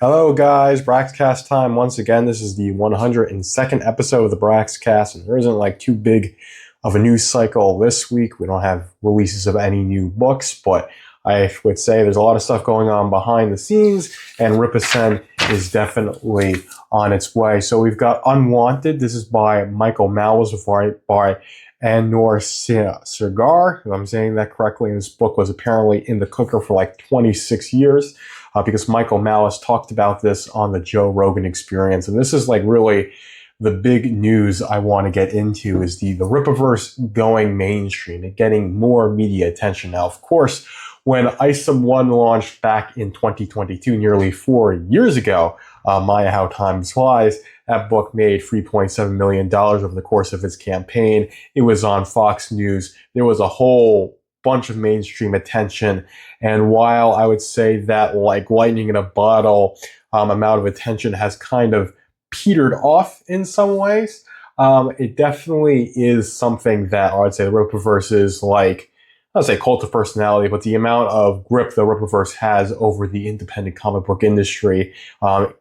Hello, guys. Braxcast time once again. This is the 102nd episode of the Braxcast, and there isn't like too big of a news cycle this week. We don't have releases of any new books, but I would say there's a lot of stuff going on behind the scenes, and Rippaverse is definitely on its way. So we've got Unwanted. This is by Michael Malice by Anwar Sirgar, if I'm saying that correctly. And this book was apparently in the cooker for like 26 years. Because Michael Malice talked about this on the Joe Rogan Experience. And this is like really the big news I want to get into is the Rippaverse going mainstream and getting more media attention. Now, of course, when Item 1 launched back in 2022, nearly 4 years ago, Maya How Time Flies, that book made $3.7 million over the course of its campaign. It was on Fox News. There was a whole bunch of mainstream attention. And while I would say that like lightning in a bottle amount of attention has kind of petered off in some ways, it definitely is something that I would say the Rippaverse is like, I'd say cult of personality, but the amount of grip the Rippaverse has over the independent comic book industry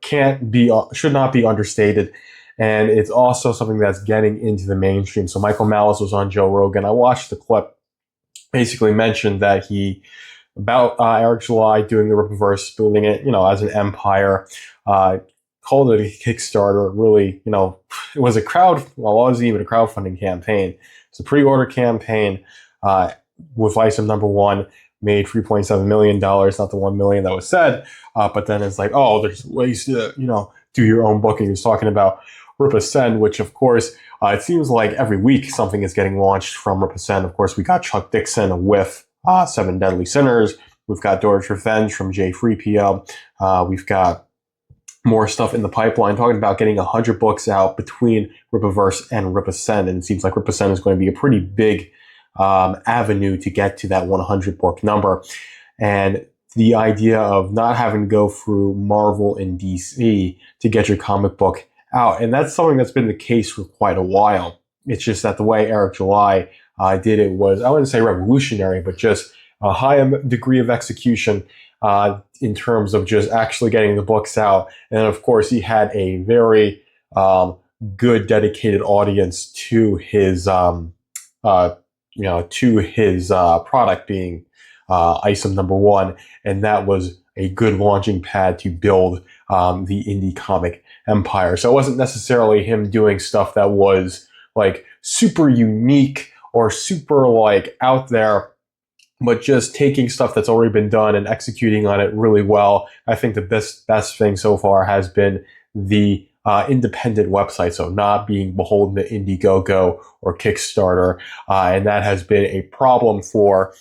should not be understated. And it's also something that's getting into the mainstream. So Michael Malice was on Joe Rogan. I watched the clip. Basically mentioned that about Eric July doing the Rippaverse, building it, as an empire, called it a Kickstarter. Really, it was it wasn't even a crowdfunding campaign. It's a pre-order campaign, with Item number 1, made $3.7 million, not the $1 million that was said. But then it's like, oh, there's ways to, do your own booking. He's talking about Rippaverse, which of course, it seems like every week something is getting launched from Rippaverse. Of course, we got Chuck Dixon with 7 Deadly Sinners. We've got Dora's Revenge from Jay Freepio. We've got more stuff in the pipeline talking about getting 100 books out between Rippaverse and Rippaverse. And it seems like Rippaverse is going to be a pretty big avenue to get to that 100 book number. And the idea of not having to go through Marvel and DC to get your comic book out. And that's something that's been the case for quite a while. It's just that the way Eric July did it was, I wouldn't say revolutionary, but just a high degree of execution in terms of just actually getting the books out. And of course, he had a very good, dedicated audience to his, product being Item number 1. And that was a good launching pad to build the indie comic empire. So it wasn't necessarily him doing stuff that was like super unique or super like out there, but just taking stuff that's already been done and executing on it really well. I think the best thing so far has been the independent website, so not being beholden to Indiegogo or Kickstarter, and that has been a problem for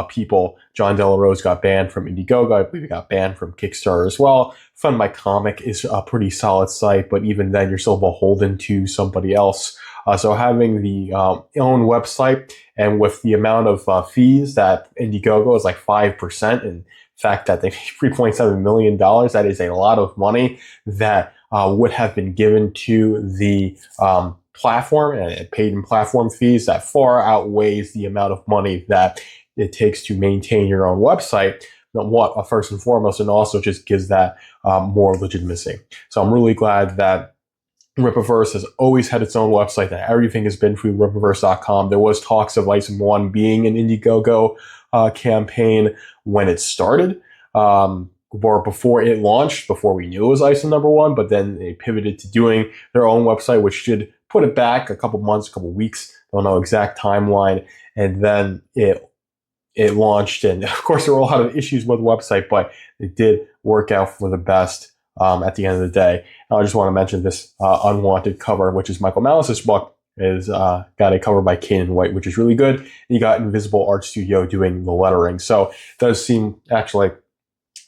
people. John Della Rose got banned from Indiegogo. I believe he got banned from Kickstarter as well. Fund My Comic is a pretty solid site, but even then, you're still beholden to somebody else. So having the own website, and with the amount of fees that Indiegogo is like 5%, and fact that they $3.7 million, that is a lot of money that would have been given to the platform and paid in platform fees that far outweighs the amount of money that it takes to maintain your own website. First and foremost, and also just gives that more legitimacy. So I'm really glad that Rippaverse has always had its own website, that everything has been through Rippaverse.com. There was talks of Item 1 being an Indiegogo campaign when it started, or before it launched, before we knew it was Item number 1, but then they pivoted to doing their own website, which should put it back a couple months, a couple weeks, don't know exact timeline, and then it launched, and of course there were a lot of issues with the website, but it did work out for the best at the end of the day. I just want to mention this Unwanted cover, which is Michael Malice's book, is got a cover by Kanan White, which is really good. And you got Invisible Art Studio doing the lettering. So it does seem actually,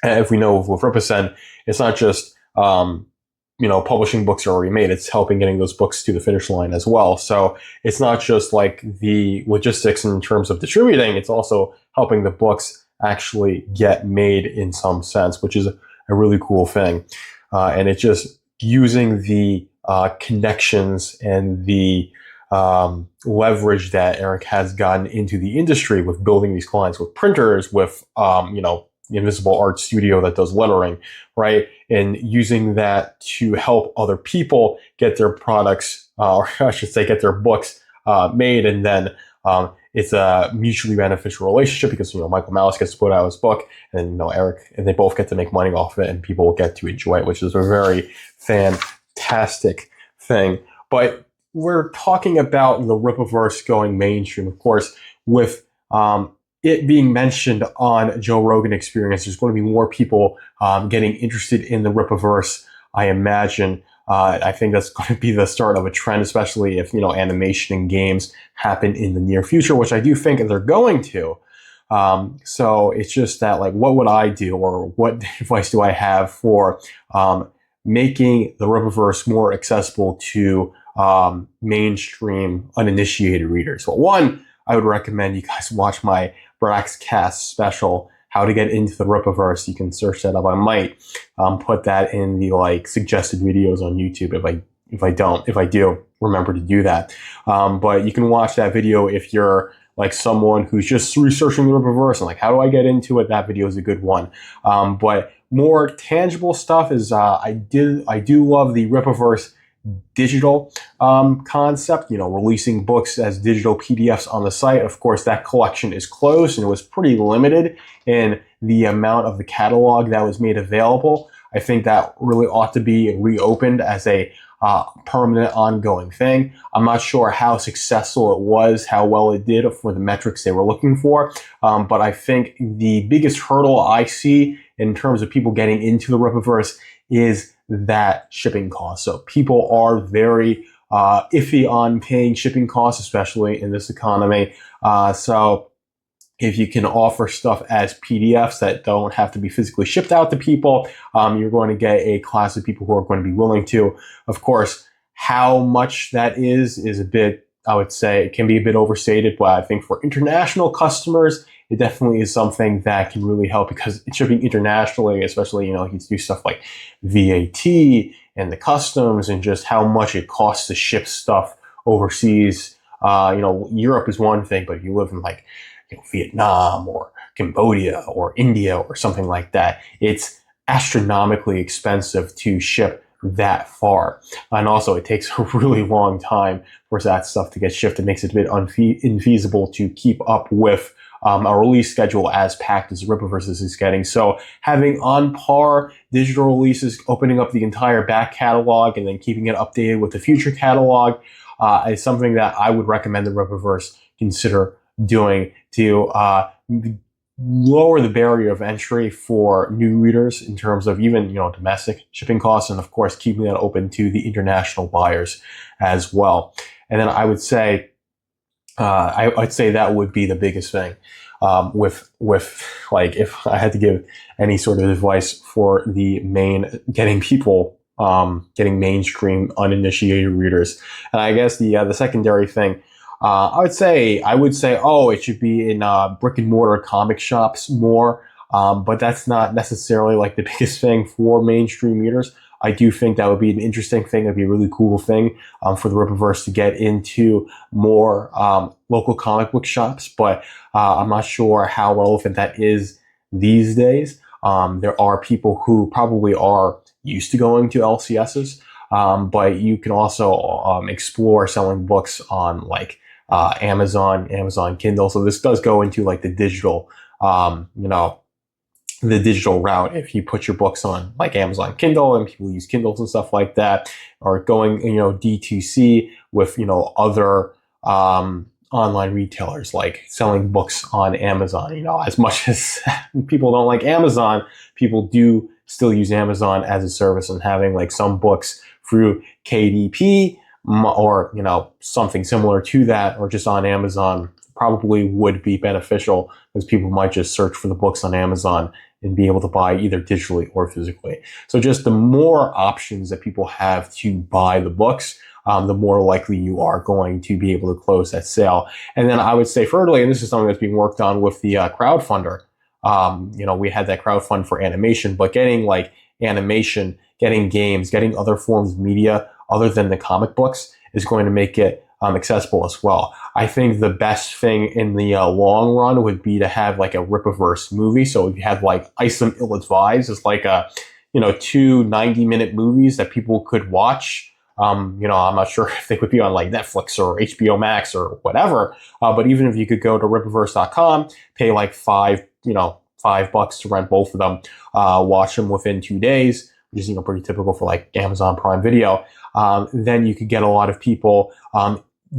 if we know with Rippaverse, it's not just publishing books are already made. It's helping getting those books to the finish line as well. So it's not just like the logistics in terms of distributing. It's also helping the books actually get made in some sense, which is a really cool thing. And it's just using the connections and the leverage that Eric has gotten into the industry with building these clients with printers, with invisible art studio that does lettering, right? And using that to help other people get their products, or I should say, get their books made, and then it's a mutually beneficial relationship because Michael Malice gets to put out his book, and Eric, and they both get to make money off of it, and people get to enjoy it, which is a very fantastic thing. But we're talking about the Rippaverse going mainstream, of course, with it being mentioned on Joe Rogan Experience. There's going to be more people getting interested in the Rippaverse, I imagine. I think that's going to be the start of a trend, especially if, animation and games happen in the near future, which I do think they're going to. So it's just that, like, what would I do, or what advice do I have for making the Rippaverse more accessible to mainstream uninitiated readers? Well, one, I would recommend you guys watch my Braxcast special, How to Get Into the Rippaverse. You can search that up. I might put that in the suggested videos on YouTube if I do, remember to do that. But you can watch that video if you're someone who's just researching the Rippaverse and how do I get into it. That video is a good one. But more tangible stuff is I do love the Rippaverse digital concept, releasing books as digital PDFs on the site. Of course, that collection is closed and it was pretty limited in the amount of the catalog that was made available. I think that really ought to be reopened as a permanent, ongoing thing. I'm not sure how successful it was, how well it did for the metrics they were looking for, but I think the biggest hurdle I see in terms of people getting into the Rippaverse is that shipping cost. So people are very iffy on paying shipping costs, especially in this economy. So if you can offer stuff as PDFs that don't have to be physically shipped out to people, you're going to get a class of people who are going to be willing to. Of course, how much that is a bit, I would say, it can be a bit overstated, but I think for international customers, it definitely is something that can really help, because it's shipping internationally, especially, you do stuff like VAT and the customs and just how much it costs to ship stuff overseas. Europe is one thing, but if you live in Vietnam or Cambodia or India or something like that, it's astronomically expensive to ship that far. And also it takes a really long time for that stuff to get shipped. It makes it a bit infeasible to keep up with a release schedule as packed as Rippaverse is getting. So having on par digital releases, opening up the entire back catalog and then keeping it updated with the future catalog is something that I would recommend the Rippaverse consider doing to lower the barrier of entry for new readers in terms of even domestic shipping costs, and of course keeping that open to the international buyers as well. And then I would say I'd say that would be the biggest thing. With if I had to give any sort of advice for getting mainstream uninitiated readers, and I guess the secondary thing, I would say, it should be in brick and mortar comic shops more, but that's not necessarily the biggest thing for mainstream readers. I do think that would be an interesting thing. That'd be a really cool thing for the Rippaverse to get into more local comic book shops, but I'm not sure how relevant that is these days. There are people who probably are used to going to LCSs, but you can also explore selling books on Amazon Kindle. So this does go into the digital, the digital route. If you put your books on Amazon Kindle, and people use Kindles and stuff like that, or going D2C with other online retailers, selling books on Amazon. As much as people don't like Amazon, people do still use Amazon as a service, and having some books through KDP or something similar to that, or just on Amazon, probably would be beneficial, because people might just search for the books on Amazon and be able to buy either digitally or physically. So just the more options that people have to buy the books, the more likely you are going to be able to close that sale. And then I would say thirdly, and this is something that's being worked on with the crowdfunder, we had that crowdfund for animation, but getting animation, getting games, getting other forms of media other than the comic books is going to make it accessible as well. I think the best thing in the long run would be to have like a Rippaverse movie. So if you have like Isom Ill Advised, it's like a, two 90-minute movies that people could watch. I'm not sure if they would be on like Netflix or HBO Max or whatever. But even if you could go to rippaverse.com, pay like $5 to rent both of them, watch them within 2 days, which is, pretty typical for like Amazon Prime Video. Then you could get a lot of people,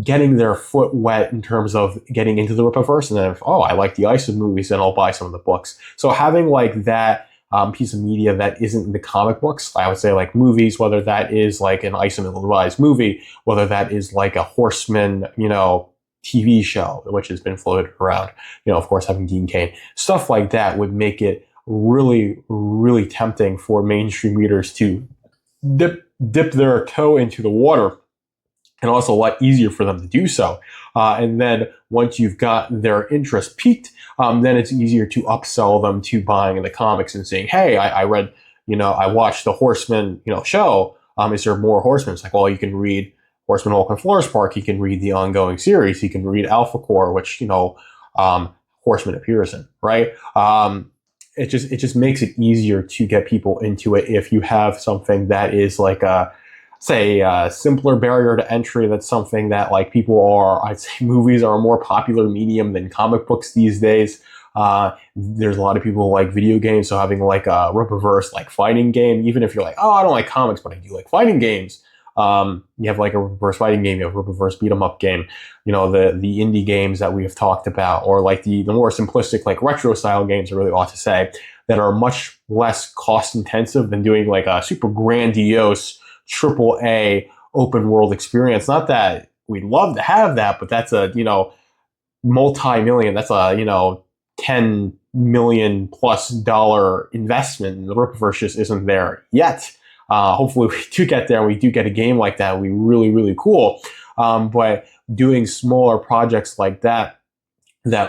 getting their foot wet in terms of getting into the Rippaverse. And then I like the Isom movies, then I'll buy some of the books. So having like that, piece of media that isn't the comic books, I would say like movies, whether that is like an Isom Ill-Advised movie, whether that is like a Horseman, TV show, which has been floated around, of course, having Dean Cain, stuff like that would make it really, really tempting for mainstream readers to dip their toe into the water, and also a lot easier for them to do so. And then once you've got their interest peaked, then it's easier to upsell them to buying the comics and saying, hey, I read, I watched the Horseman, show. Is there more Horsemen? It's like, well, you can read Horseman Hulk and Flores Park. You can read the ongoing series. You can read Alpha Core, which, Horseman appears in, right? It just makes it easier to get people into it if you have something that is like a simpler barrier to entry. That's something that like I'd say movies are a more popular medium than comic books these days. There's a lot of people who like video games, so having like a Rippaverse like fighting game, even if you're like, I don't like comics, but I do like fighting games. You have like a Rippaverse fighting game, you have a Rippaverse beat 'em up game, the indie games that we have talked about, or like the more simplistic like retro style games, I really ought to say, that are much less cost intensive than doing like a super grandiose AAA open world experience. Not that we'd love to have that, but that's a, multi-million, that's a, $10 million plus investment. The Rippaverse just isn't there yet. Hopefully we do get there. We do get a game like that. It would be really, really cool. But doing smaller projects like that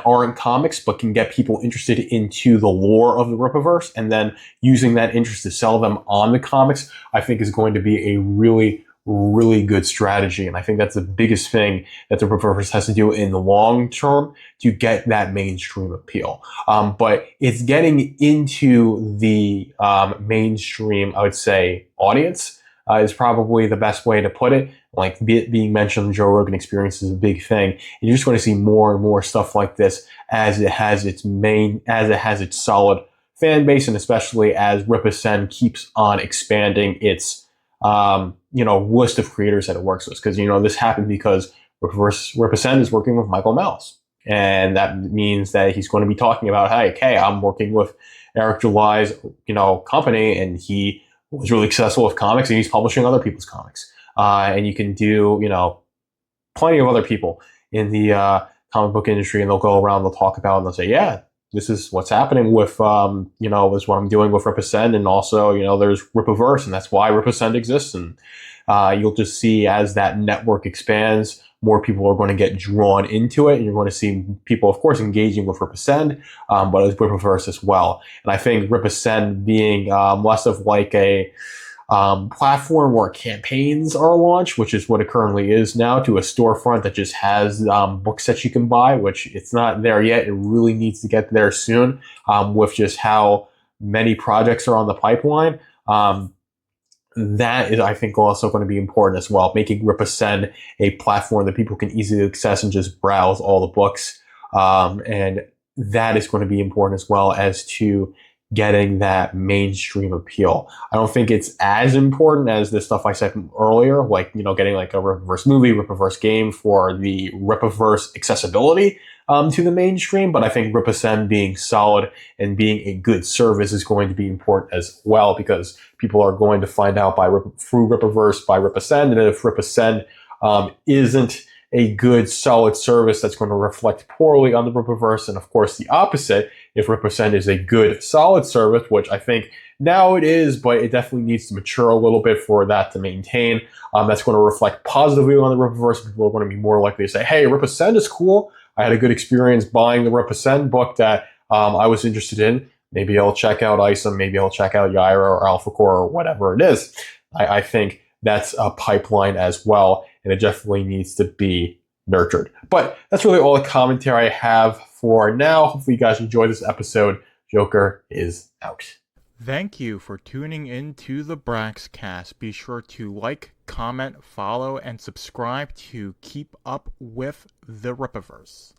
aren't comics, but can get people interested into the lore of the Rippaverse, and then using that interest to sell them on the comics, I think is going to be a really, really good strategy. And I think that's the biggest thing that the Rippaverse has to do in the long term to get that mainstream appeal. But it's getting into the mainstream, I would say, audience is probably the best way to put it. Like being mentioned, Joe Rogan Experience is a big thing. And you're just going to see more and more stuff like this as it has its solid fan base, and especially as Rippaverse keeps on expanding its list of creators that it works with. Because this happened because Rippaverse is working with Michael Mells, and that means that he's going to be talking about, hey, I'm working with Eric July's company, and he was really successful with comics, and he's publishing other people's comics. And you can do, plenty of other people in the comic book industry, and they'll go around, they'll talk about it, and they'll say, yeah, this is what's happening with, this is what I'm doing with Rippaverse, and also, there's Rippaverse, and that's why Rippaverse exists. And you'll just see as that network expands, more people are going to get drawn into it, and you're going to see people, of course, engaging with Rippaverse, but with Rippaverse as well. And I think Rippaverse being less of like a platform where campaigns are launched, which is what it currently is now, to a storefront that just has books that you can buy, which it's not there yet. It really needs to get there soon, with just how many projects are on the pipeline. That is, I think, also going to be important as well, making Rippaverse a platform that people can easily access and just browse all the books. And that is going to be important as well as to getting that mainstream appeal. I don't think it's as important as the stuff I said earlier, like, getting like a Rippaverse movie, Rippaverse game for the Rippaverse accessibility to the mainstream. But I think Rippaverse being solid and being a good service is going to be important as well, because people are going to find out through Rippaverse by Rippaverse. And if Rippaverse isn't a good, solid service, that's going to reflect poorly on the Rippaverse. And of course, the opposite, if Rippaverse is a good, solid service, which I think now it is, but it definitely needs to mature a little bit for that to maintain, that's going to reflect positively on the Rippaverse. People are going to be more likely to say, hey, Rippaverse is cool. I had a good experience buying the Rippaverse book that I was interested in. Maybe I'll check out Isom, maybe I'll check out Yaira or Alpha Core or whatever it is. I think that's a pipeline as well, and it definitely needs to be nurtured. But that's really all the commentary I have for now. Hopefully you guys enjoyed this episode. Joker is out. Thank you for tuning in to the Braxcast. Be sure to like, comment, follow, and subscribe to keep up with the Rippaverse.